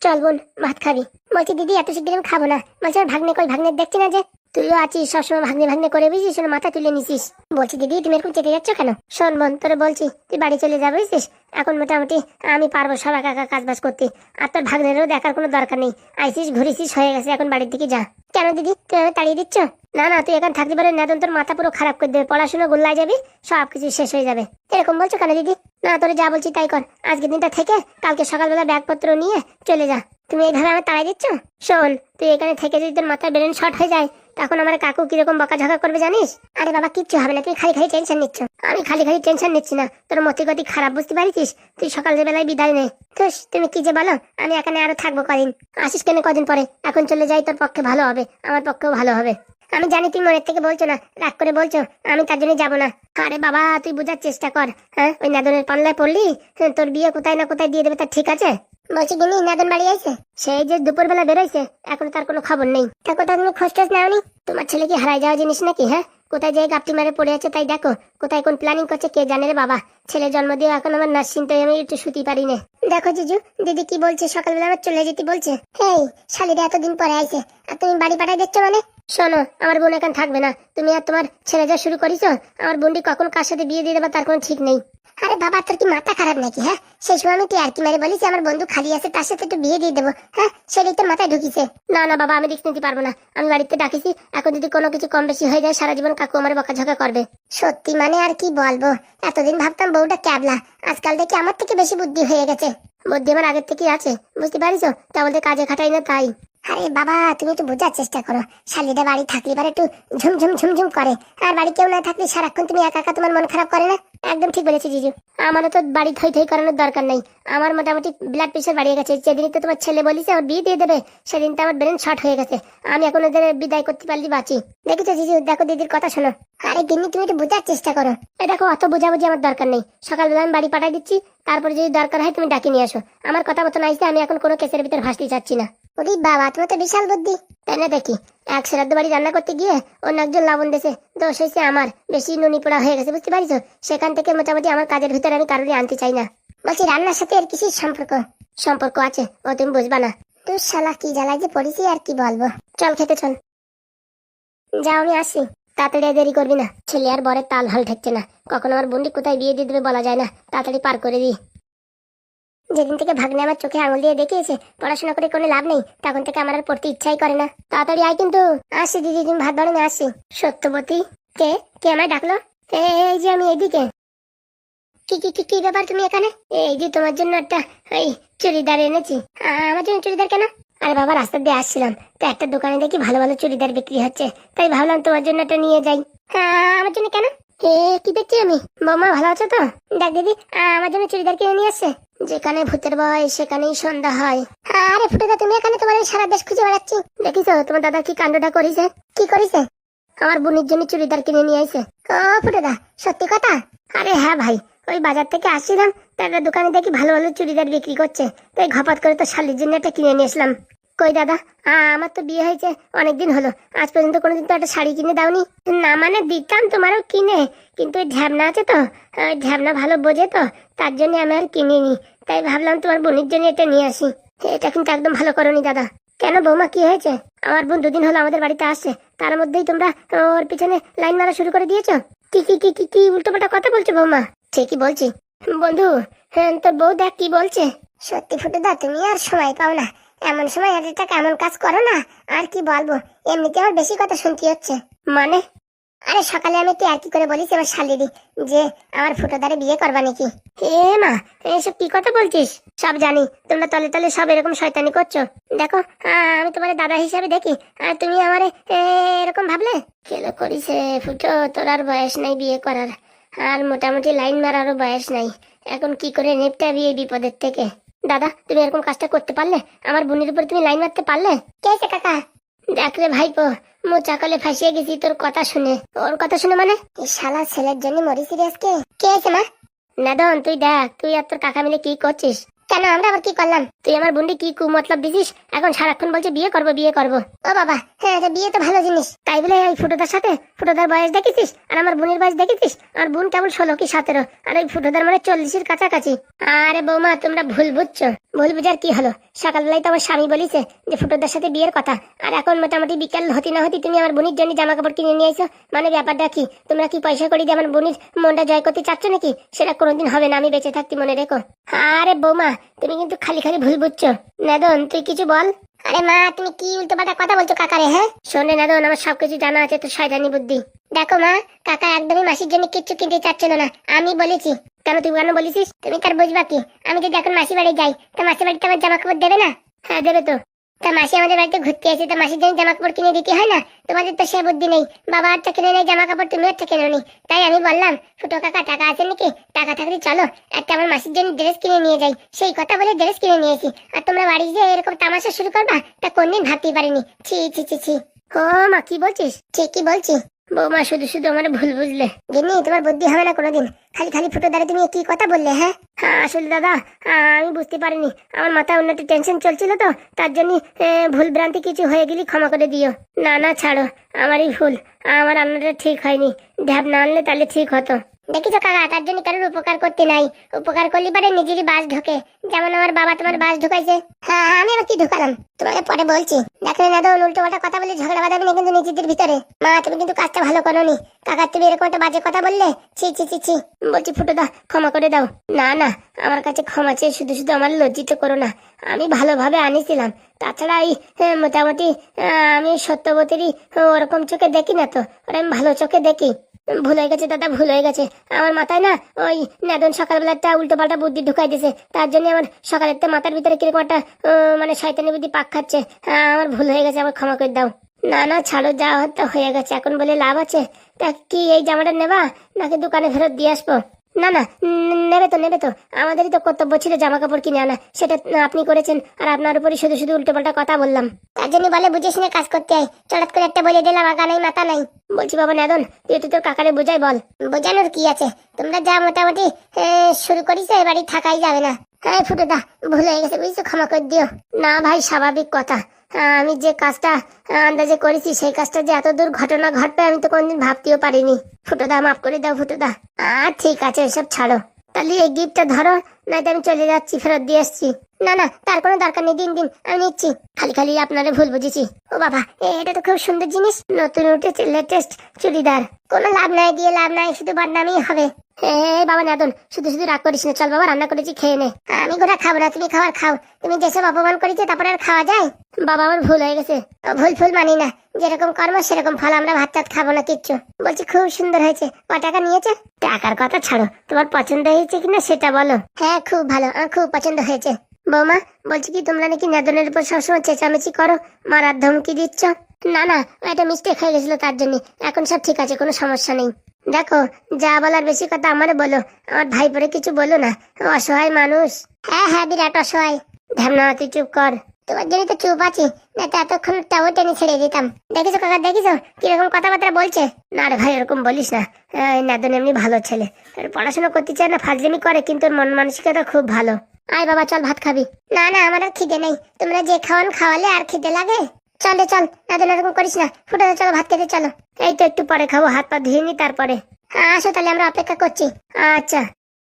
চল বোন, ভাত খাবি। বলছি দিদি এত শিগগির আমি খাবো না। বলছি আমার ভাগ্নে কই, ভাগ্নে দেখছি না যে। তুইও আছিস সবসময় ভাগ্নে ভাগ্নে করে বুঝিস, মাথা তুলে নিছিস। বলছি দিদি তুমি এরকম চেতে যাচ্ছ কেন? শোন বোন, তোরে বলছি তুই বাড়ি চলে যাবে বুঝছিস। এখন মোটামুটি আমি পারবো সব একা একা কাজ বাজ করতে। আর তোর ভাগ্নেরও দেখার কোনো দরকার নেই। আইসিস ঘুরেছিস হয়ে গেছে, এখন বাড়ির দিকে যা। কেন দিদি তুমি আমায় তাড়িয়ে দিচ্ছ? না না, তুই এখন থাকতে পারে নেদন, তোর মাথা পুরো খারাপ করে দেবে, পড়াশোনা গোল্লায় যাবি, সবকিছু শেষ হয়ে যাবে। এরকম বলছো কেন দিদি? না, তোরে যা বলছি তাই কর। আজকের দিনটা থেকে কালকে সকালবেলা ব্যাগপত্র নিয়ে চলে যা। তুমি এইভাবে আমার তাড়াই দিচ্ছ? শোন, তুই এখানে থেকে যদি তোর মাথায় ব্রেন শর্ট হয়ে যায়, তখন আমার কাকু কিরকম বকাঝকা করবে জানিস? আরে বাবা কিচ্ছু হবে না, তুমি খালি খালি টেনশন নিচ্ছ। আমি খালি খালি টেনশন নিচ্ছি না, তোর মতি গতি খারাপ বুঝতে পারিস। তুই সকাল বেলায় বিদায় নে। তুমি কি যে বলো, আমি এখানে আরো থাকবো কদিন। আসিস কেন কদিন পরে? এখন চলে যাই, তোর পক্ষে ভালো হবে, আমার পক্ষেও ভালো হবে। আমি জানি তুমি মনের থেকে বলছো না, রাগ করে বলছো, আমি তার জন্য যাবো না। আরে বাবা তুই বোঝার চেষ্টা কর। হ্যাঁ, ওই নাদনের পাল্লায় পড়লি, তোর বিয়ে কোথায় না কোথায় দিয়ে দেবে, তার ঠিক আছে? বলছি গিনি নাদন বাড়ি আইছে? সেই যে দুপুরবেলা বেরোইছে, এখন তার কোনো খবর নেই। তা কোথাও তুমি খোঁজ টোজ নাওনি? তোমার ছেলে কি হারাই যাওয়া জিনিস নাকি? হ্যাঁ, কোথায় যে গাপটি মারে পড়ে আছে তাই দেখো, কোথায় কোন প্ল্যানিং করছে কে জানে রে বাবা। ছেলে জন্ম দিয়ে এখন আমার নার্সিংটাই আমি একটু শুতে পারি না। দেখো জিজু, দিদি কি বলছে, সকালবেলা আমার চলে যেতে বলছে। হেই, শালিরা এতদিন পরে আইছে আর তুমি বাড়ি পাঠাই দিচ্ছ মানে? শোনো, আমার বোন এখন থাকবে না। তুমি আর তোমার ছেলে যা শুরু করেছো, আমার বোনটি কখন কার সাথে বিয়ে দিয়ে দেবা তার কোনো ঠিক নেই। আরে বাবা তোর কি মাথা খারাপ নাকি? হ্যাঁ, সেই সময় আমি আর কি মারে বলিস আমার বন্ধু খালি আছে, তার সাথে একটু বিয়ে দিয়ে দেবো। হ্যাঁ, সেটাই তোর মাথায় ঢুকিছে। না না বাবা, আমি রিস্ক নিতে পারবো না। আমি বাড়িতে ডাকিছি, এখন যদি কোনো কিছু কম বেশি হয়ে যায় সারা জীবন কাকু আমার বকাঝকা করবে। সত্যি মানে আর কি বলবো, এতদিন ভাবতাম বউটা ক্যাবলা, আজকাল দেখি আমার থেকে বেশি বুদ্ধি হয়ে গেছে। বুদ্ধি আমার আগের থেকে আছে, বুঝতে পারিস? তা বলতে কাজে খাটাই না তাই। আরে বাবা তুমি একটু বোঝার চেষ্টা করো, শালিটা বাড়ি থাকলে এবার একটু ঝুমঝুম ঝুমঝুম করে, আর বাড়ি কেউ না থাকলে সারাক্ষণ তুমি একা একা, তোমার মন খারাপ করে না? একদম ঠিক বলেছি জিজু, আমারও তো বাড়ি থই থই করানোর দরকার নাই। আমার মোটামুটি ব্লাড প্রেশার বাড়িয়ে গেছে। যেদিন তো তোমার ছেলে বলিস আমার বিয়ে দিয়ে দেবে, সেদিন তো আমার ব্রেন শর্ট হয়ে গেছে। আমি এখন ওদের বিদায় করতে পারলি বাঁচি। দেখেছো জিজু, দেখো দিদির কথা শোনো। আরে গিন্নি তুমি একটু বোঝার চেষ্টা করো। এই দেখো, অত বোঝাবুঝি আমার দরকার নেই। সকালবেলা আমি বাড়ি পাঠাই দিচ্ছি, তারপরে যদি দরকার হয় তুমি ডাকি নিয়ে আসো। আমার কথা মতো নাইছে, আমি এখন কোনো কেসের ভিতর ভাসতে চাচ্ছি না। ওরে বাবা তোমার তো বিশাল বুদ্ধি। তাই না? দেখি এক শ্রাদ্ধ বাড়ি রান্না করতে গিয়ে অন্য একজন লবণ দেশে দোষ হয়েছে আমার, বেশি নুনি পোড়া হয়ে গেছে, বুঝতে পারিস? সেখান থেকে মোটামুটি আমার কাজের ভিতরে আমি কারোরই আনতে চাই না। বলছি রান্নার সাথে আর কিছু সম্পর্ক আছে ও তুমি বুঝবা না। তুই শালা কি জ্বালায় যে পড়েছি আর কি বলবো। চল খেতে চল। যাও আমি আসি, তাড়াতাড়ি দেরি করবি না। ছেলে আর বরের তাল হাল ঠেকছে না, কখন আমার বন্ডি কোথায় বিয়ে দিয়ে দেবে বলা যায় না। তাড়াতাড়ি পার করে দিই। যেদিন থেকে ভাগ্নে আমার চোখে আঙুল দিয়ে দেখিয়েছে পড়াশোনা করে কোনো লাভ নেই, তখন থেকে আমার আর পড়তে ইচ্ছাই করে না। তাড়াতাড়ি আয় কিন্তু। আসি দিদি, তুমি ভাত বাড়ি না? আসি। সত্যবতী? কে কে আমায় ডাকলো? এই যে আমি এইদিকে। কি কি কি কি ব্যাপার তুমি এখানে? এই যে তোমার জন্য একটা ওই চুড়িদার এনেছি। আমার জন্য চুড়িদার কেন? আরে বাবা রাস্তা দিয়ে আসছিলাম, তো একটা দোকানে দেখি ভালো ভালো চুড়িদার বিক্রি হচ্ছে, তাই ভাবলাম তোমার জন্য একটা নিয়ে যাই। আমার জন্য কেন? কি দেখছি আমি? বৌমা ভালো আছো তো? দেখ দিদি, আমার জন্য চুড়িদার কিনে নিয়ে আসছে। যেখানে ভূতের ভয় সেখানেই সন্ধ্যা হয়। আরে ফুটেদা তুমি এখানে, তোমার সারা দেশ খুঁজে বেড়াচ্ছি। দেখিস তোমার দাদা কি কাণ্ডটা করেছে? কি করেছে? আমার বোনের জন্য চুড়িদার কিনে নিয়ে আইছে। ও ফুটেদা, সত্যি কথা? আরে হ্যাঁ ভাই, ওই বাজার থেকে আসছিলাম, তার দোকানে দেখি ভালো ভালো চুড়িদার বিক্রি করছে, তাই ঘপাত করে তো শালির জন্য একটা কিনে নিয়ে আসলাম। কই দাদা, আমার তো বিয়ে হয়েছে অনেকদিন হলো, আজ পর্যন্ত কোনোদিন তো একটা শাড়ি কিনে দাওনি। না মানে দিতাম তোমারও কিনে, কিন্তু ওই ঢ্যাবনা আছে তো, ঢ্যাবনা ভালো বোঝে তো, তার জন্য আমি আর কিনিনি। তাই ভাবলাম তোমার বোনের জন্য এটা নিয়ে আসি। এটা কিন্তু একদম ভালো করনি দাদা। কেন বৌমা কি হয়েছে? আমার বোন দুদিন হলো আমাদের বাড়িতে আসছে, তার মধ্যেই তোমরা ওর পিছনে লাইন মারা শুরু করে দিয়েছো। কি কি কি কি কি উল্টোপাল্টা কথা বলছো বৌমা? ঠিকই বলছি বন্ধু। হ্যাঁ তোর বউ দেখ কি বলছে। সত্যি ফুটেদা তুমি আর সময় পাও না, এমন সময় একটা এমন কাজ করো না। আর কি বলবো, এমনিতে আমার বেশি কথা শুনতে হচ্ছে। মানে? আরে সকালে আমি একটু আর কি করে বলিস আমার শালিরি যে আমার ফুটোদারে বিয়ে করবা নাকি। এ মা, এসব কি কথা বলছিস? সব জানি, তোমরা তলে তলে সব এরকম শয়তানি করছো। দেখো আমি তোমার দাদা হিসাবে দেখি, আর তুমি আমারে এরকম ভাবলে কেন করিস? ফুটো তোর আর বয়স নাই বিয়ে করার, আর মোটামুটি লাইন মারারও বয়স নাই। এখন কি করে নেপটাবি এই বিপদের থেকে? দাদা তুমি এরকম কাজটা করতে পারলে? আমার বোনের উপর তুমি লাইন মারতে পারলে? কে আছে কাকা? দেখ রে ভাইপো, চাকালে ফাঁসিয়ে গেছি তোর কথা শুনে। ওর কথা শুনে মানে? এই শালা ছেলের জন্য মরি সিরিয়াস। কে আছে মা? নাদন তুই দেখ, তুই আর তোর কাকা মিলে কি করছিস? কেন আমরা আবার কি করলাম? তুই আমার বোনকে কি কুমতলব দিছিস? এখন সারাক্ষণ বলছে বিয়ে করবো বিয়ে করবো। ও বাবা, হ্যাঁ বিয়ে তো ভালো জিনিস, তাই বলে এই ফুটোদার সাথে? ফুটোদার বয়স দেখেছিস আর আমার বোনের বয়স দেখেছিস? আমার বোন কেবল 16 কি 17, আর এই ফুটোদার মানে 40-এর কাছাকাছি। আরে বৌমা, তোমরা ভুল বুঝছো। ভুল বুঝার কি হলো? সকালবেলায় তো আমার স্বামী বলিছে যে ফুটোদার সাথে বিয়ের কথা, আর এখন মোটামুটি বিকেল হতে না হতে তুমি আমার বোনের জন্য জামা কাপড় কিনে নিয়ে আইছো। মানে ব্যাপারটা কি? তোমরা কি পয়সা করে দিয়ে আমার বোনের মনটা জয় করতে চাচ্ছ নাকি? সেটা কোনোদিন হবে না, আমি বেঁচে থাকতে, মনে রেখো। আরে বৌমা, তুমি কিন্তু খালি খালি ভুল বুঝছো। নেদন, তুই কিছু বল। আরে মা, তুমি কি উল্টোপাল্টা কথা বলছো কাকারে? হ্যাঁ শোনে নেদন, আমার সবকিছু জানা আছে, তো শয়তানি বুদ্ধি। দেখো মা, কাকা একদমই মাসির জন্য কিচ্ছু কিনতে চাচ্ছিল না, আমি বলেছি। কেন, তুই কেন বলেছিস? তুমি কার বুঝবা কি? আমি যদি এখন মাসি বাড়ি যাই, তো মাসি বাড়িতে আমার জামা কাপড় দেবে না? হ্যাঁ দেবে তো। তা মাসি আমাদের বাড়িতে ঘুরতে আসে, তো মাসির জন্য জামা কাপড় কিনে দিতে হয় না? তোমাদের তো সে বুদ্ধি নেই, বাবা একটা কিনে নেই জামা কাপড়, তুমি একটা কিনে নি। তাই আমি বললাম ফুটো কাকা, টাকা আছে নাকি? টাকা থাকলে চলো একটা আমার মাসির জন্য ড্রেস কিনে নিয়ে যাই। সেই কথা বলে ড্রেস কিনে নিয়েছি, আর তোমরা বাড়ি গিয়ে এরকম তামাশা শুরু করবা, তা কোনদিন ভাবতেই পারিনি। ছি ছি ছি ছি। ও মা, কি বলছিস? ঠিকই বলছি। বৌমা, শুধু শুধু আমার ভুল বুঝলে। গিন্নি, তোমার বুদ্ধি হবে না কোনোদিন। খালি খালি ফুটো দ্বারা তুমি কি কথা বললে? হ্যাঁ হ্যাঁ, আসলে দাদা, আমি বুঝতে পারিনি, আমার মাথায় অন্য একটা টেনশন চলছিল, তো তার জন্য ভুল ভ্রান্তি কিছু হয়ে গেলে ক্ষমা করে দিও। না না, ছাড়ো, আমারই ভুল, আমার রান্নাটা ঠিক হয়নি। ঢ্যাপ না আনলে তাহলে ঠিক হতো। দেখিছো কাকা, তার জন্য কারোর উপকার করতে নাই, উপকার করলে পারে নিজেরই বাস ঢোকে। যেমন আমার বাবা তোমার বাস ঢুকাইছে। হ্যাঁ, আমি আবার কি ঢুকালাম তোমাকে পরে বলছি। দেখো না, উল্টো পাল্টা কথা বলে ঝগড়া বাঁধাবে না কিন্তু নিজেদের ভিতরে। মা, তুমি কিন্তু কাজটা ভালো করোনি। কাকা, তুমি এরকম একটা বাজে কথা বললে, ছি ছি ছি ছি। বলছি ফুটোদা, ক্ষমা করে দাও। না না, আমার কাছে ক্ষমা চেয়ে শুধু শুধু আমার লজ্জিত করো না, আমি ভালোভাবে আনিছিলাম। তাছাড়া এই মোটামুটি আমি সত্যবতীরই ওরকম চোখে দেখি না তো, ওরা আমি ভালো চোখে দেখি। ভুল হয়ে গেছে দাদা, ভুল হয়ে গেছে। আমার মাথায় না ওই নেদন সকালবেলা একটা উল্টো পাল্টা বুদ্ধি ঢুকাই দিয়েছে, তার জন্য আমার সকালের মাথার ভিতরে কিরকম একটা মানে শয়তানি বুদ্ধি পাক খাচ্ছে। আমার ভুল হয়ে গেছে, আমার ক্ষমা করে দাও। না না, ছাড়ো, যা হতে হয়ে গেছে, এখন বলে লাভ আছে? তা কি এই জামাটা নেবা নাকি দোকানে ফেরত দিয়ে আসবো? না না, নেবে তো, নেবে তো, আমাদেরই তো কর্তব্য ছিল জামা কাপড় কিনে আনা, সেটা আপনি করেছেন, আর আপনার উপরই শুধু শুধু উল্টো পাল্টা কথা বললাম। তার জন্য বলে বুঝে শুনে কাজ করতে হয়, চটাৎ করে একটা বলে দিলাম, আগা নাই মাথা নাই। বলছি বাবা নেদন, তুই তোর কাকারে বোঝাই বল। বোঝানোর কি আছে, তোমরা যা মোটামুটি শুরু করিস, এবারই থাকাই যাবে না। হ্যাঁ ফুটোদা, ভুল হয়ে গেছে বুঝছো, ক্ষমা করে দিও। না ভাই, স্বাভাবিক কথা, আমি যে কাজটা আন্দাজে করেছি সেই কাজটা যে এত দূর ঘটনা ঘটবে আমি তো কোনদিন ভাবতেও পারিনি। ফুটোদা, মাফ করে দাও ফুটোদা। ঠিক আছে, এসব ছাড়ো, তাহলে এই গিফটটা ধরো, নয়তো আমি চলে যাচ্ছি, ফেরত দিয়ে আসছি। না না, তার কোনো দরকার নেই, দিন দিন, আমি নিচ্ছি। খালি খালি আপনারে ভুল বুঝেছি। ও বাবা, এটা তো খুব সুন্দর জিনিস, নতুন উঠেছে, লেটেস্ট চুড়িদার। কোনো লাভ নাই, দিয়ে লাভ নাই, শুধু বদনামই হবে। বাবা নেদন, শুধু শুধু রাগ করিস না, চল বাবা, রান্না করেছি, খেয়ে নে। আমি গোটা খাবো না, তুমি খাবার খাও। তুমি যেসব অপমান করেছো তারপরে আর খাওয়া যায়? বাবা, আমার ভুল হয়ে গেছে। ভুল ফুল মানি না, যেরকম কর্ম সেরকম ফল, আমরা ভাত টাত খাবো না কিচ্ছু। বলছি খুব সুন্দর হয়েছে, ক টাকা নিয়েছে? টাকার কথা ছাড়ো, তোমার পছন্দ হয়েছে কিনা সেটা বলো। হ্যাঁ খুব ভালো, আমার খুব পছন্দ হয়েছে। বৌমা, বলছি কি তোমরা নাকি নেদনের উপর সবসময় চেঁচামেচি করো, মারার ধমকি দিচ্ছ? না না, একটা মিস্টেক হয়ে গেছিল, তার জন্য। এখন সব ঠিক আছে, কোনো সমস্যা নেই। দেখো, যা বলার বেশি কথা আমারে বলো, আমার ভাই পরে কিছু বলো না, অসহায় মানুষ। হ্যাঁ হ্যাঁ, বিরাট অসহায়। ধ্যামনা, তুই চুপ কর, তোমার জন্য তো চুপ আছি, না তো এতক্ষণ তাও টেনে ছেড়ে দিতাম। দেখিছো কাকা, দেখিছো কিরকম কথাবার্তা বলছে? না রে ভাই, এরকম বলিস না, নেদন এমনি ভালো ছেলে, পড়াশোনা করতে চায় না, ফাজলিমি করে, কিন্তু ওর মন মানসিকতা খুব ভালো। আয় বাবা, চল ভাত খাবি। না না, আমার আর খিদে নেই, তোমরা যে খাওয়ান খাওয়ালে আর খিদে লাগে? চল রে চল, নেদন এরকম করিস না, ফুটে চলো ভাত খেতে চলো। এই তো একটু পরে খাবো, হাত পা ধুয়ে নি তারপরে। আসো তাহলে, আমরা অপেক্ষা করছি। আচ্ছা,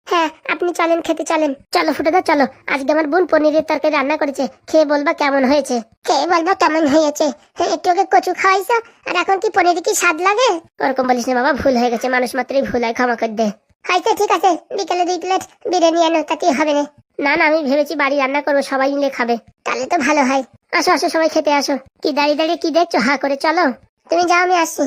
হ্যাঁ আপনি চলেন, খেতে চলেন। চলো ফুটোদা চলো, আজকে আমার বোন পনিরের তরকারি রান্না করেছে, খেয়ে বলবা কেমন হয়েছে। খেয়ে বলবা কেমন হয়েছে। একটু ওকে কচু খাওয়াইছো, আর এখন কি পনিরে কি স্বাদ লাগে? ওরকম বলিস না বাবা, ভুল হয়ে গেছে, মানুষ মাত্রই ভুল হয়, ক্ষমা করে দে। আচ্ছা ঠিক আছে, বিকেলে 2 প্লেট বিরিয়ানি আনো, তাতে হবে না। না না, আমি ভেবেছি বাড়ি রান্না করবো, সবাই মিলে খাবে। তাহলে তো ভালো হয়, আসো আসো, সবাই খেতে আসো। কি দাঁড়িয়ে দাঁড়িয়ে কি দেখছো, হা করে চলো। তুমি যাও, আমি আসছি।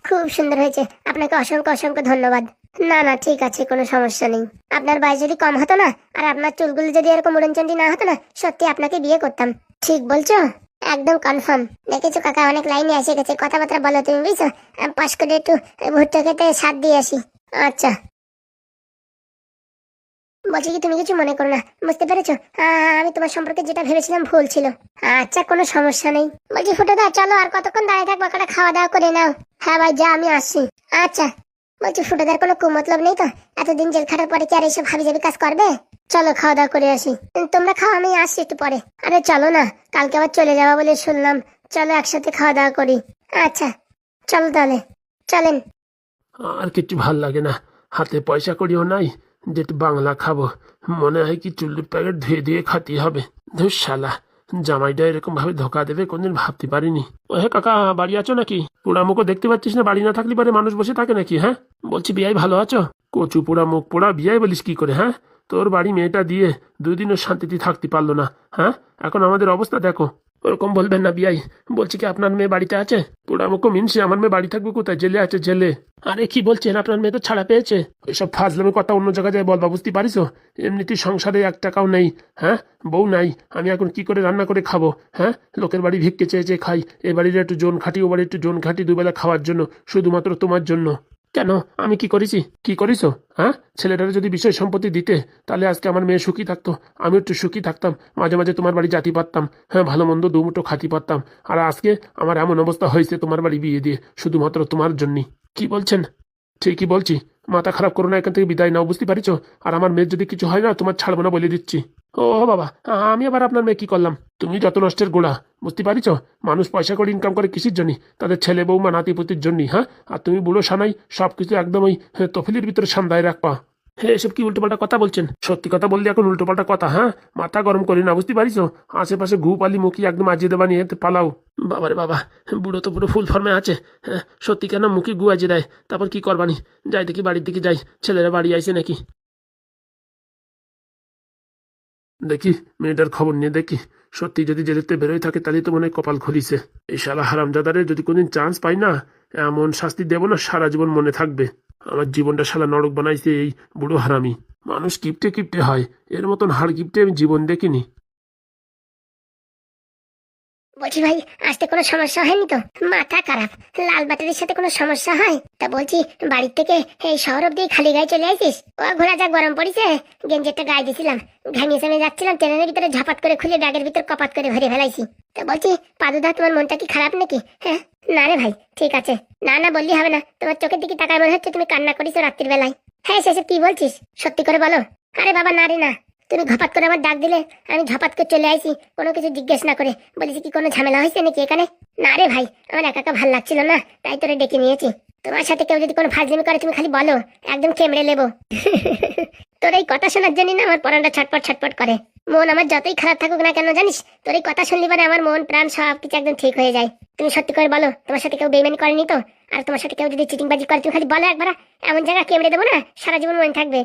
খুব সুন্দর হয়েছে, আপনাকে অসংখ্য অসংখ্য ধন্যবাদ। না না, ঠিক আছে, কোনো সমস্যা নেই। আপনার বয়স যদি কম হতো না, আর আপনার চুলগুলো যদি এরকম উড়নচন্ডি না হতো না, সত্যি আপনাকে বিয়ে করতাম। ঠিক বলছো, একদম কনফার্ম। দেখেছো কাকা, অনেক লাইনে এসে গেছে, কথাবার্তা বলো তুমি, বুঝছো? পাশ করে একটু ভুট্টা খেতে স্বাদ দিয়ে আসি। আচ্ছা, বলছি কি তুমি কিছু মনে করো না, বুঝতে পেরেছো? আমি তোমার সম্পর্কে যেটা ভেবেছিলাম ভুল ছিল। আচ্ছা, কোনো সমস্যা নেই। বলছি ফুটোদা চলো, আর কতক্ষণ দাঁড়িয়ে থাকবো, কটা খাওয়া দাওয়া করে নাও। হ্যাঁ ভাই যা, আমি আসছি। আচ্ছা, বলছি ফুটোদার কোনো কুমতলব নেই তো? এতদিন জেল খাটার পরে কি আর এইসব হাবি জাবি কাজ করবে? চলো খাওয়া দাওয়া করে আসি। তোমরা খাও, আমি আসছি একটু পরে। আরে চলো না, কালকে আবার চলে যাওয়া বলে শুনলাম। চলো একসাথে খাওয়া দাওয়া করি। আচ্ছা চলো তাহলে, চলেন। আর কিছু ভাল লাগে না, হাতে পয়সা করিও নাই যে একটু বাংলা খাবো। মনে হয় কি চুল্লির প্যাকেট ধুয়ে ধুয়ে খাতি হবে। ধুস শালা, জামাইটা এরকম ভাবে ধোকা দেবে কোনদিন ভাবতে পারিনি। ও হ্যাঁ কাকা, বাড়ি আছো নাকি? পোড়া মুখও দেখতে পাচ্ছিস না, বাড়ি না থাকলে পারে মানুষ বসে থাকে নাকি? হ্যাঁ বলছি বিয়াই ভালো আছো? কচু পোড়া মুখ পোড়া বিয়াই বলিস কি করে? হ্যাঁ তোর বাড়ি মেয়েটা দিয়ে দুদিনও শান্তিতে থাকতে পারলো না। হ্যাঁ এখন আমাদের অবস্থা দেখো। ওরকম বলবেন না বিয়াই, বলছি কি আপনার মেয়ে বাড়িতে আছে? পোড়ামুখো মিনসে আমার মেয়ে বাড়ি থাকবে কোথায়? জেলে আছে জেলে। আরে কি বলছেন, আপনার মেয়ে তো ছাড়া পেয়েছে। ওইসব ফাজলামের কথা অন্য জায়গায় যায় বলবা, বুঝতে পারিস? এমনিতেই সংসারে 1 টাকাও নেই। হ্যাঁ বউ নাই, আমি এখন কি করে রান্না করে খাবো? হ্যাঁ লোকের বাড়ি ভিক্ষে চেয়ে চেয়ে খাই, এ বাড়ির একটু জোন খাটি, ও বাড়ির একটু জোন খাটি, দুবেলা খাওয়ার জন্য, শুধুমাত্র তোমার জন্য। কেন আমি কি করেছি? কি করিস? হ্যাঁ ছেলেটার যদি বিষয় সম্পত্তি দিতে তাহলে আজকে আমার মেয়ে সুখী থাকতো, আমি একটু সুখী থাকতাম, মাঝে মাঝে তোমার বাড়ি যেতে পারতাম, হ্যাঁ ভালো মন্দ দুমুটো খাতি পারতাম। আর আজকে আমার এমন অবস্থা হয়েছে তোমার বাড়ি বিয়ে দিয়ে, শুধুমাত্র তোমার জন্যই। কি বলছেন? ঠিকই বলছি, মাথা খারাপ করো না, এখান থেকে বিদায় নাও, বুঝতে পারিছো? আর আমার মেয়ের যদি কিছু হয় না, তোমার ছাড়বো না বলে দিচ্ছি। ও বাবা, আমি আবার আপনার মেয়ে কি করলাম? তুমি যত নষ্টের গোড়া, বুঝতে পারিছো? মানুষ পয়সা করে ইনকাম করে কিসের জন্য? তাদের ছেলে বৌমা নাতিপুতির জন্যই। হ্যাঁ আর তুমি বুড়ো সানাই সবকিছু একদম ওই তফিলির ভিতরে সান্দায় রাখবা। হ্যাঁ এসব কি উল্টোপাল্টা কথা বলছেন? সত্যি কথা বললে এখন উল্টোপাল্টা কথা? হ্যাঁ মাথা গরম করি না, বুঝতে পারিস? আশেপাশে ঘু পালি মুখি একদম আজিয়ে দেবা নিয়ে পালাও। বাবারে বাবা, বুড়ো তো পুরো ফুল ফর্মে আছে। হ্যাঁ সত্যি কেন মুখে গু আজিয়ে দেয়? তারপর কি করবানি? যাই দেখি বাড়ির দিকে যাই, ছেলেরা বাড়ি আইছে নাকি দেখি, মেয়েটার খবর নিয়ে দেখি। সত্যি যদি জেলেতে বেরোয় থাকে তাহলে তো মনে হয় কপাল খুলিছে। এই শালা হারামজাদারে যদি কোনদিন চান্স পাই না, এমন শাস্তি দেব না সারা জীবন মনে থাকবে। আমার জীবনটা শালা নরক বানাইছে এই বুড়ো হারামি। মানুষ কিপটে কিপটে হয়, এর মতন হাড় কিপটে আমি জীবন দেখিনি। বলছি ভাই, আসতে কোনো সমস্যা হয়নি তো? মাথা খারাপ, লাল ব্যাটারির সাথে কোনো সমস্যা হয় তা? বলছি বাড়ির থেকে এই শহর অব্দি খালি গায়ে চলে আসিস? ও ঘোরা যা গরম পড়িছে, গেঞ্জিটা গায়ে দিছিলাম, ঘামিয়ে সামে যাচ্ছিলাম, ট্রেনের ভিতরে ঝাপাত করে খুলে ব্যাগের ভিতর কপাত করে ভরে ফেলাইছি। তা বলছি পাদুদা, তোমার মনটা কি খারাপ নাকি? হ্যাঁ না রে ভাই, ঠিক আছে। না না বললি হবে না, তোমার চোখের দিকে তাকায় মনে হচ্ছে তুমি কান্না করিছো রাত্রির বেলায়। হ্যাঁ সেসব কি বলছিস, সত্যি করে বলো। আরে বাবা না রে না, তুমি ঘপাত করে আমার ডাক দিলে, আমি ঝপাত করে চলে আইছি, কোনো কিছু জিজ্ঞেস না করে। বলেছি কি কোনো ঝামেলা হয়েছে নাকি এখানে? না রে ভাই, আমার একা একা ভাল লাগছিল না, তাই তোরে ডেকে নিয়েছি। তোমার সাথে কেউ যদি কোনো ফাজলিমি করে তুমি খালি বলো, একদম কেমড়ে নেবো। তোর এই কথা শোনার জন্য না আমার পরানটা ছটপট ছটপট করে। মন আমার যতই খারাপ থাকুক না কেন জানিস, তোর এই কথা শুনলি পরে আমার মন প্রাণ সব কিছু একদম ঠিক হয়ে যায়। তুমি সত্যি করে বলো, তোমার সাথে কেউ বেইমানি করেনি তো? আর তোমার সাথে কেউ যদি চিটিংবাজি করে তুমি খালি বলো একবার, এমন জায়গা কেমড়ে দেবো না, সারা জীবন মনে থাকবে।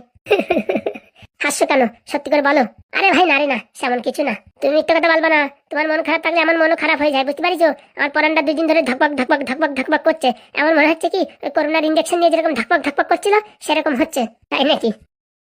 হাসছো কেন, সত্যি করে বলো। আরে ভাই না রে না, সেমন কিছু না, তুমি মিথ্যে কথা বলবা না। তোমার মন খারাপ থাকলে আমার মনও খারাপ হয়ে যায়, বুঝতে পারিছো? আমার পরানটা 2 দিন ধরে ধকপক ধকপক ধকপক ধকপক করছে, এমন মনে হচ্ছে কি ওই করোনার ইঞ্জেকশন নিয়ে যেরকম ধকপক ধকপক করছিল সেরকম হচ্ছে। তাই নাকি?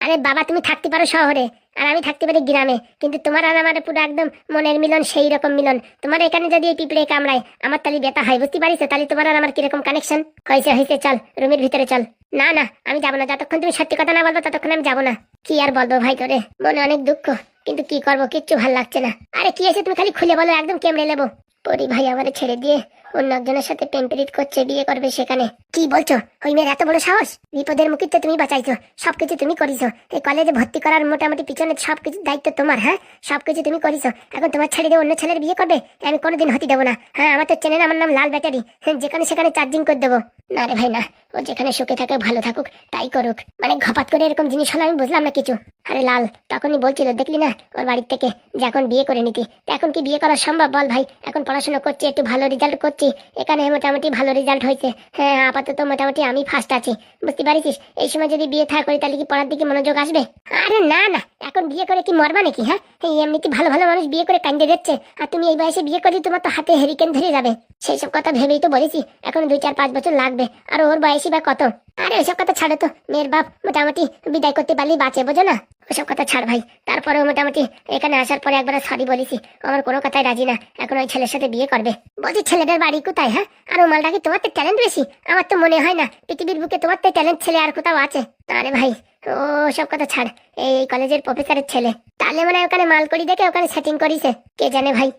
আরে বাবা, তুমি থাকতে পারো শহরে আর আমি থাকতে পারি গ্রামে, কিন্তু তোমার আর আমার পুরো একদম মনের মিলন, সেই রকম মিলন। তোমার এখানে যদি এই পিঁপড়ে কামড়ায় আমার তালি ব্যথা হয়, বুঝতে পারিস? তাহলে তোমার আর আমার কিরকম কানেকশন হয়েছে। হয়েছে, চল রুমের ভিতরে চল। না না আমি যাবো না, যতক্ষণ তুমি সত্যি কথা না বলবো ততক্ষণ আমি যাবো না। কি আর বলবো ভাই, তোরে মনে অনেক দুঃখ, কিন্তু কি করবো, কিচ্ছু ভাল লাগছে না। আরে কি আছে তুমি খালি খুলে বলো, একদম কেমড়ে নেবো। পরি ভাই আমারে ছেড়ে দিয়ে অন্য একজনের সাথে প্রেম প্রীত করছে, বিয়ে করবে সেখানে। কি বলছো? ওই মেয়ের এত বড় সাহস? বিপদের মুখে তো তুমি বাঁচাইছো, সবকিছু তুমি করিছো, এই কলেজে ভর্তি করার মোটামুটি পিছনে সবকিছু দায়িত্ব তোমার। হ্যাঁ সবকিছু তুমি করিছো, এখন তোমার ছেড়ে দিয়ে অন্য ছেলের বিয়ে করবে? আমি কোনোদিন হতে দেবো না। হ্যাঁ আমার তো চেনেন, আমার নাম লাল ব্যাটারি, যেখানে সেখানে চার্জিং করে দেবো। না রে ভাই না, ও যেখানে সুখে থাকে ভালো থাকুক, তাই করুক। মানে ঘপাত করে এরকম জিনিস হলো আমি বুঝলাম না কিছু। আরে লাল তখনই বলছিল দেখলি না ওর বাড়ির থেকে যে এখন বিয়ে করে নিতি, এখন কি বিয়ে করা সম্ভব বল ভাই? এখন পড়াশোনা করছি, একটু ভালো রেজাল্ট করছি, এখানে মোটামুটি ভালো রেজাল্ট হয়েছে। হ্যাঁ আপাতত মোটামুটি আমি ফার্স্ট আছি, বুঝতে পারিস? এই সময় যদি বিয়ে থা করি তাহলে কি পড়ার দিকে মনোযোগ আসবে? আরে না না, এখন বিয়ে করে কি মরবা নাকি? হ্যাঁ এই এমনিতে ভালো ভালো মানুষ বিয়ে করে কান্দে দিচ্ছে, আর তুমি এই বয়সে বিয়ে করলে তোমার তো হাতে হেরিকেন ধরে যাবে। সেই সব কথা ভেবেই তো বলেছি এখন 2-4-5 বছর লাগবে, আর ওর বয়সই বা কত? আরে ওইসব কথা ছাড়ো তো, মেয়ের বাপ মোটামুটি বিদায় করতে পারলেই বাঁচে, বোঝো না? ওসব কথা ছাড় ভাই। তারপরেও মোটামুটি এখানে আসার পরে একবার সরি বলেছি, আমার কোনো কথাই রাজি না, এখন ওই ছেলের সাথে বিয়ে করবে। বলছি ছেলেটার বাড়ি কোথায়? হ্যাঁ আর ও মালটা কি তোমার তো ট্যালেন্ট বেশি? আমার তো মনে হয় না পৃথিবীর বুকে তোমার তো ট্যালেন্ট ছেলে আর কোথাও আছে। আরে ভাই ও সব কথা ছাড়, এই কলেজের প্রফেসরের ছেলে, তাহলে মানে ওখানে মাল করি দেখে ওখানে সেটিং করিছে, কে জানে ভাই।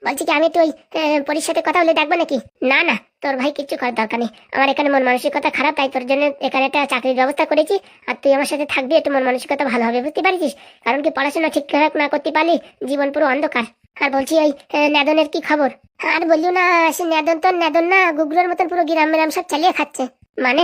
বলছি কি আমি একটু ওই পরীর সাথে কথা বলে ডাকবো নাকি? না না, তোর ভাই কিচ্ছু করার দরকার নেই। আমার এখানে মন মানসিকতা খারাপ, তাই তোর জন্য এখানে একটা চাকরির ব্যবস্থা করেছি। আর তুই আমার সাথে থাকবি, একটু মন মানসিকতা ভালো হবে, বুঝতে পারছিস? কারণ কি পড়াশোনা ঠিকঠাক না করতে পারলি জীবন পুরো অন্ধকার। আর বলছি ওই নেদনের কি খবর? আর বললো না, সে নেদন তো নেদন না, গুগলোর মতন পুরো গ্রাম মেরাম সব চালিয়ে খাচ্ছে। মানে?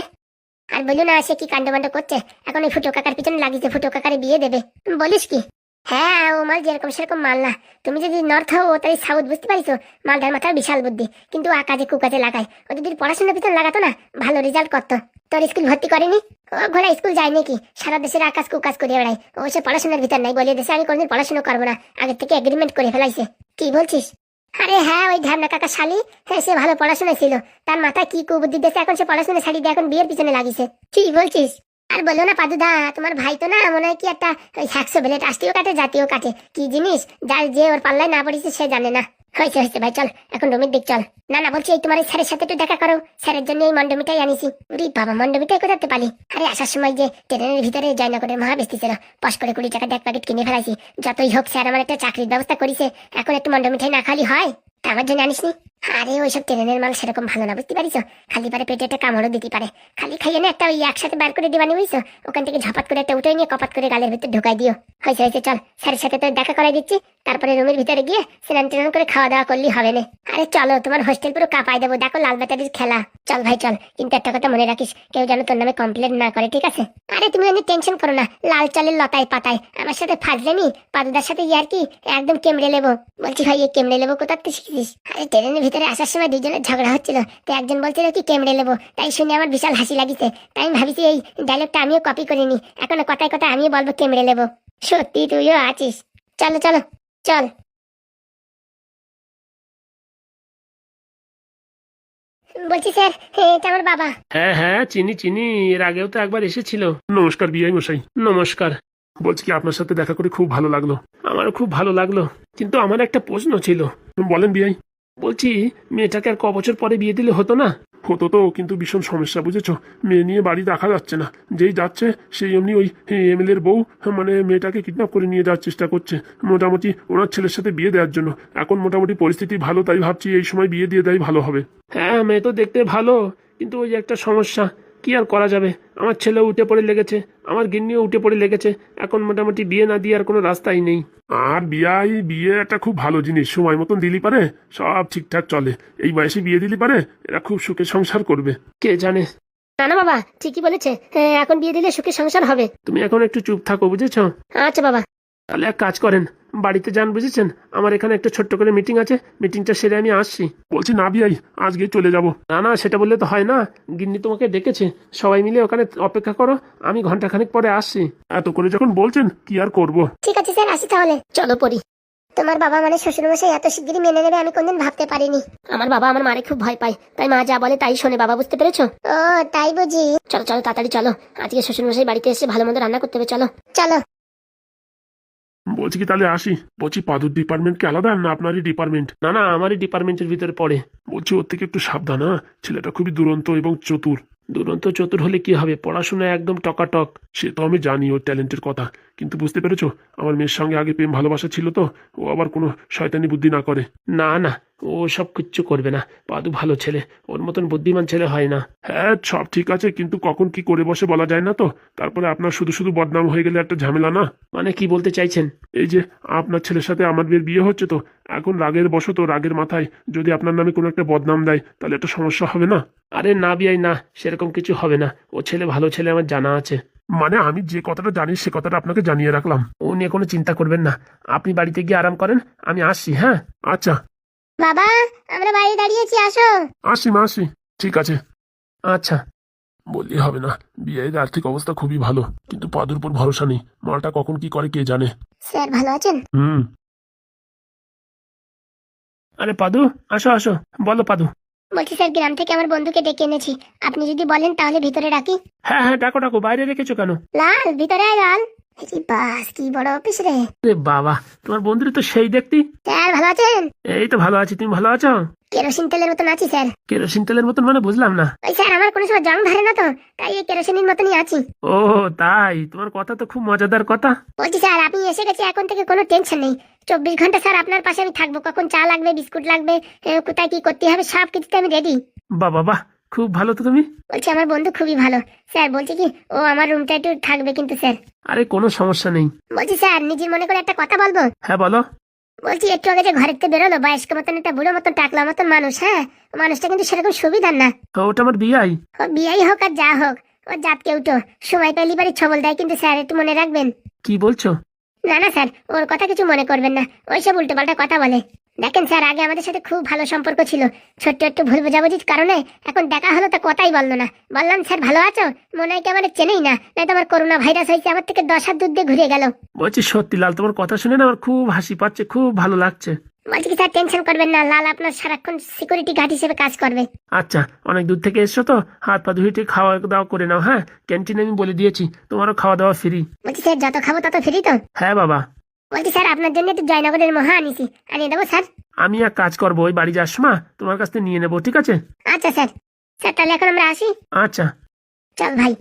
আর বললো না, সে কি কাণ্ডমান্ড করছে, এখন ওই ফুটো কাকার পিছনে লাগিয়েছে, ফুটো কাকারে বিয়ে দেবে। বলিস কি? হ্যাঁ, ও মাল যেরকম সেরকম মাল না। তুমি যদি নর্থ হও, ও তাই সাউথ, বুঝতে পারিছো? মালটার মাথার বিশাল বুদ্ধি, কিন্তু আকাজে কুকাজে লাগায়। ও যদি পড়াশোনার ভিতরে লাগাতো না, ভালো রেজাল্ট করতো। তোর স্কুল ভর্তি করেনি? ও ঘোড়া স্কুল যায় নাকি? সারা দেশের আকাশ কুকাজ করে বেড়ায়। ও সে পড়াশোনার ভিতর নাই, বলে দেশে আমি কোনদিন পড়াশোনা করবো না, আগে থেকে এগ্রিমেন্ট করে ফেলাইছে। কি বলছিস? আরে হ্যাঁ, ওই ঢ্যামনা কাকা শালি, হ্যাঁ সে ভালো পড়াশোনায় ছিল, তার মাথায় কি কুবুদ্ধি দেশে, এখন সে পড়াশোনা ছাড়ি দিয়ে এখন বিয়ের পিছনে লাগিছে। কি বলছিস? আর বলো না পাদুদা, তোমার ভাই তো না মনে হয় কি একটা ওই 100 ব্লেড আসতেও কাটে জাতীয় কাটে, কি জিনিস যার যে ওর পাল্লায় না পড়েছে সে জানে না। হয়েছে হয়েছে ভাই, চল এখন রুমির দিক চল। না না, বলছি এই তোমার এই স্যারের সাথে একটু দেখা করো, স্যারের জন্য এই মন্ডমিটাই আনিছি। উরি বাবা, মন্ডমিটাই কোথাতে পালি? আরে আসার সময় যে ট্রেনের ভিতরে জয়নগরের মহা বেস্তি ছিল, 5 করে 20 টাকা এক প্যাকেট কিনে ফেলাইছি। যতই হোক স্যার আমার একটা চাকরির ব্যবস্থা করেছে, এখন একটু মন্ডমিঠাই না খালি হয়? তা আমার জন্য আনিসনি? আরে ওইসব ট্রেনের মাল সেরকম ভালো না, বুঝতে পারিস? খালি পারে পেটে একটা কামড়ও দিতে পারে। খালি খাইয়ে না একটা ওই একসাথে বার করে দিবানি, বুঝছো? ওখান থেকে ঝপাত করে একটা উঠে নিয়ে কপাত করে গালের ভিতরে ঢোকাই দিও। হয়েছে হয়েছে, চল স্যারের সাথে তো দেখা করাই দিচ্ছি, তারপরে রুমের ভিতরে গিয়ে স্নান টান করে খাওয়া দাওয়া করলেই হবে না। আরে চলো, তোমার হোস্টেল পুরো কাঁপাই দেবো, দেখো লাল ব্যাটারির খেলা। চল ভাই চল, কিন্তু একটা কথা মনে রাখিস, কেউ যেন তোর নামে কমপ্লেন না করে, ঠিক আছে? আরে তুমি এমনি টেনশন করো না, লাল চালের লতায় পাতায় আমার সাথে ফাজলেনি, পাদুদার সাথে ইয়ার কি একদম কেমড়ে নেবো। বলছি ভাই, এই কেমড়ে নেবো কোথা থেকে শিখেছিস? আরে ট্রেনের ভিতরে আসার সময় দুজনের ঝগড়া হচ্ছিল, তো একজন বলছিল কি কেমড়ে নেবো, তাই শুনে আমার বিশাল হাসি লাগিছে, তাই আমি ভাবিছি এই ডায়লগটা আমিও কপি করে নি, এখন কথায় কথায় আমিও বলবো কেমড়ে নেবো। সত্যি তুইও আছিস। চলো চলো চল। বলছি স্যার, এটা আমার বাবা। হ্যাঁ হ্যাঁ, চিনি চিনি, এর আগেও তো একবার এসেছিল। নমস্কার বিআই মশাই। নমস্কার। বলছি কি, আপনার সাথে দেখা করে খুব ভালো লাগলো। আমারও খুব ভালো লাগলো, কিন্তু আমার একটা প্রশ্ন ছিল। বলেন বিআই। বলছি, মেয়েটাকে আর বছর পরে বিয়ে দিলে হতো না? হতো তো, কিন্তু ভীষণ সমস্যা, বুঝেছো? মেয়ে নিয়ে বাড়ি রাখা যাচ্ছে না, যেই যাচ্ছে সেই এমনি ওই এমএলএর বউ মানে মেয়েটাকে কিডন্যাপ করে নিয়ে যাওয়ার চেষ্টা করছে, মোটামুটি ওনার ছেলের সাথে বিয়ে দেওয়ার জন্য। এখন মোটামুটি পরিস্থিতি ভালো, তাই ভাবছি এই সময় বিয়ে দিয়ে দেয় ভালো হবে। হ্যাঁ, মেয়ে তো দেখতে ভালো, কিন্তু ওই যে একটা সমস্যা, কি আর করা যাবে? আমার ছেলেও উঠে পড়ে লেগেছে, আমার গিন্নিও উঠে পড়ে লেগেছে, এখন মোটামুটি বিয়ে না দিয়ে আর কোনো রাস্তাই নেই। আর বিয়ে একটা খুব ভালো জিনিস, সময় মতন দিলি পারে সব ঠিকঠাক চলে। এই বয়সে বিয়ে দিলি পারে এরা খুব সুখে সংসার করবে, কে জানে। না না বাবা, ঠিকই বলেছে, এখন বিয়ে দিলে সুখে সংসার হবে। তুমি এখন একটু চুপ থাকো, বুঝেছো? আচ্ছা বাবা। তাহলে এক কাজ করেন, বাড়িতে যান, বুঝেছেন? আমার এখানে একটা ছোট্ট করে মিটিং আছে, মিটিংটা সেরে আমি আসছি। বলছি না বিয়াই, আজকে চলে যাব। না না, সেটা বললে তো হয় না, গিন্নি তোমাকে ডেকেছে, সবাই মিলে ওখানে অপেক্ষা করো, আমি ঘন্টাখানেক পরে আসছি। এত করে যখন বলছেন কি আর করব। ঠিক আছে স্যার, আসি তাহলে। চলো পড়ি। তোমার বাবা মানে শ্বশুরমশাই এত শিগগিরই মেনে নেবে আমি কোনদিন ভাবতে পারিনি। আমার বাবা আমার মারে খুব ভয় পায়, তাই মা যা বলে তাই শোনে, বাবা বুঝতে পেরেছো? ও তাই বুঝি। চলো চলো তাড়াতাড়ি চলো, আজকে শ্বশুরমশাই বাড়িতে এসে ভালো মন্দ রান্না করতে হবে, চলো চলো। বলছি কি তাহলে আসি? বলছি পাদুর ডিপার্টমেন্ট কি আলাদা না আপনারই ডিপার্টমেন্ট? না না, আমারই ডিপার্টমেন্টের ভিতরে পড়ে। বলছি ওর থেকে একটু সাবধান, হ্যাঁ? ছেলেটা খুবই দুরন্ত এবং চতুর। দুরন্ত চতুর হলে কি হবে, পড়াশোনায় একদম টকাটক। সে তো আমি জানি ওর ট্যালেন্টের কথা, কিন্তু বুঝতে পেরেছো, আমার মেয়ের সঙ্গে আগে প্রেম ভালোবাসা ছিল তো, ও আবার কোনো শয়তানি বুদ্ধি না করে। না না, ও সব কিচ্ছু করবে না, পাদু ভালো ছেলে, ওর মতন বুদ্ধিমান ছেলে হয় না। হ্যাঁ সব ঠিক আছে, কিন্তু কখন কি করে বসে বলা যায় না তো, তারপরে আপনার শুধু শুধু বদনাম হয়ে গেলে একটা ঝামেলা না? মানে কি বলতে চাইছেন? এই যে আপনার ছেলের সাথে আমার বিয়ে হচ্ছে তো, এখন রাগের বশত, রাগের মাথায় যদি আপনার নামে কোনো একটা বদনাম দেয়, তাহলে একটা সমস্যা হবে না? আরে না বিয়াই না, সেরকম কিছু হবে না, ও ছেলে ভালো ছেলে, আমার জানা আছে। মানে আমি যে কথাটা জানি সে কথাটা আপনাকে জানিয়ে রাখলাম, ও নিয়ে কোনো চিন্তা করবেন না। আপনি বাড়িতে গিয়ে আরাম করেন, আমি আসছি। হ্যাঁ আচ্ছা। বাবা, আমরা বাইরে দাঁড়িয়েছি, আসো। আসি মা, আসি। ঠিক আছে আচ্ছা। বললি হবে না, বিয়ের আর্থিক অবস্থা খুবই ভালো, কিন্তু পাদুর উপর ভরসা নেই, মালটা কখন কি করে কে জানে। স্যার ভালো আছেন? আরে পাদু, আসো আসো, বলো পাদু। বলছি স্যার, গ্রাম থেকে আমার বন্ধুকে ডেকে এনেছি, আপনি যদি বলেন তাহলে ভিতরে রাখি। হ্যাঁ হ্যাঁ, ডাকো ডাকো, বাইরে রেখেছো কেন? লাল ভিতরে আয় লাল। বাস কি বড় অফিস রে। রে বাবা, তোমার বন্ধুর তো সেই দেখতি। স্যার ভালো আছেন? এই তো ভালো আছি, তুমি ভালো আছো? কেরোসিন তেলের মতন আছি স্যার। কেরোসিন তেলের মতন মানে বুঝলাম না। ওই স্যার, আমার কোনো সময় জং ধরে না তো, তাই এই কেরোসিনের মতনই আছি। ও তাই, তোমার কথা তো খুব মজাদার কথা। বলছি স্যার, আপনি এসে গেছে, এখন থেকে কোনো টেনশন নেই, 24 ঘন্টা স্যার আপনার পাশে আমি থাকবো। কখন চা লাগবে, বিস্কুট লাগবে, কোথায় কি করতে হবে সব কিছুতে আমি রেডি। বাহ বাহ, খুব ভালো তো তুমি। বলছি আমার বন্ধু খুবই ভালো স্যার। বলছি কি ও আমার রুমটা একটু থাকবে কিন্তু স্যার। আরে কোনো সমস্যা নেই। বলছি স্যার নিজের মনে করে একটা কথা বলবো। হ্যাঁ বলো। বলছি একটু আগে যে ঘরের থেকে বেরোলো বয়স্ক মতন একটা বুড়ো মতন টাকলা মতন মানুষ, হ্যাঁ ও মানুষটা কিন্তু সেরকম সুবিধার না। ওটা আমার বিয়াই। ও বিয়াই হোক আর যা হোক, ও জাত কেউ তো সময় পেলি বাড়ি ছবল দেয় কিন্তু স্যার একটু মনে রাখবেন। কি বলছো? না না স্যার ওর কথা কিছু মনে করবেন না, ওইসব উল্টো পাল্টা কথা বলে। দেখেন স্যার আগে আমাদের সাথে খুব ভালো সম্পর্ক ছিল, ছোট্ট একটু ভুল বোঝাবুঝির কারণে এখন দেখা হলো তা কথাই বললো না। বললাম স্যার ভালো আছো, মনে হয় কি আমার চেনেই না, নাই তো আমার করোনা ভাইরাস হয়েছে, আমার থেকে 10 হাত দূর দিয়ে ঘুরে গেল। বলছি সত্যি লাল, তোমার কথা শুনে না আমার খুব হাসি পাচ্ছে, খুব ভালো লাগছে। বলছি কি স্যার টেনশন করবেন না, লাল আপনার সারাক্ষণ সিকিউরিটি গার্ড হিসেবে কাজ করবে। আচ্ছা, অনেক দূর থেকে এসছো তো হাত পা ধুয়ে টুয়ে খাওয়া দাওয়া করে নাও। হ্যাঁ, ক্যান্টিনে আমি বলে দিয়েছি তোমারও খাওয়া দাওয়া ফ্রি। বলছি স্যার যত খাবো তত ফ্রি তো? হ্যাঁ বাবা। বলছি স্যার আপনার জন্য একটু জয়নগরের মহা আনিছি, আনিয়ে দেবো স্যার? আমি এক কাজ করবো, ওই বাড়ি যাস মা তোমার কাছ থেকে নিয়ে নেবো, ঠিক আছে? আচ্ছা স্যার। স্যার তাহলে এখন আমরা আসি। আচ্ছা। চল ভাই।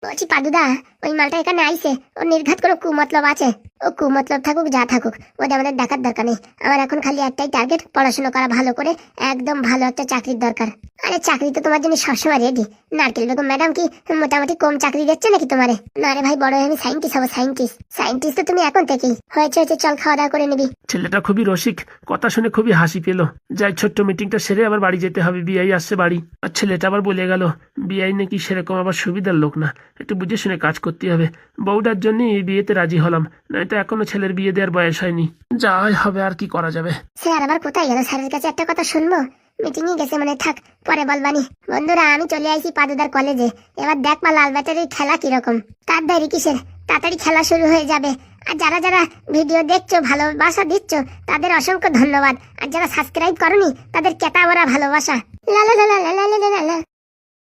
বলছি পাদুদা ওই মালটা এখানে আইছে, ওর নির্ঘাত কোনো কুমতলব আছে। ও কুমতলব থাকুক যা থাকুক, ওটা আমাদের দেখার দরকার নেই। আমার এখন খালি একটাই টার্গেট, পড়াশোনা করা ভালো করে, একদম ভালো একটা চাকরির দরকার। আরে চাকরি তো তোমার জন্য সবসময় রেডি। নারকেল বেগম ম্যাডাম কি মোটামুটি কম চাকরি দিচ্ছে নাকি তোমারে? না রে ভাই, বড় হয়ে আমি সাইন্টিস্ট হবো, সাইন্টিস্ট। সাইন্টিস্ট তো তুমি এখন থেকেই হয়েছে। চল খাওয়া দাওয়া করে নিবি। ছেলেটা খুবই রসিক, কথা শুনে খুবই হাসি পেলো। যাই ছোট্ট মিটিংটা সেরে আবার বাড়ি যেতে হবে, বিআই আসছে বাড়ি। আর ছেলেটা আবার বলে গেল বিআই নাকি সেরকম আবার সুবিধার লোক না, একটু বুঝে শুনে কাজ করতে হবে। বউটার জন্য এই বিয়েতে রাজি হলাম, নয়তো এখনো ছেলের বিয়ে দেওয়ার বয়স হয়নি। যাই হবে, আর কি করা যাবে। স্যার আবার কোথায় গেল? স্যারের কাছে একটা কথা শুনবো। মিটিং এ গেছে মানে, থাক পরে বলবানি। বন্ধুরা আমি চলে আইছি পাদুদার কলেজে, এবার দেখ মা লাল ব্যাটারির খেলা কিরকম। তার দেরি কিসের, তাড়াতাড়ি খেলা শুরু হয়ে যাবে। আর যারা যারা ভিডিও দেখছো, ভালোবাসা দিচ্ছ, তাদের অসংখ্য ধন্যবাদ। আর যারা সাবস্ক্রাইব করনি তাদের কেতা ভরা ভালোবাসা। লা লা লা লা লা লা লা লা।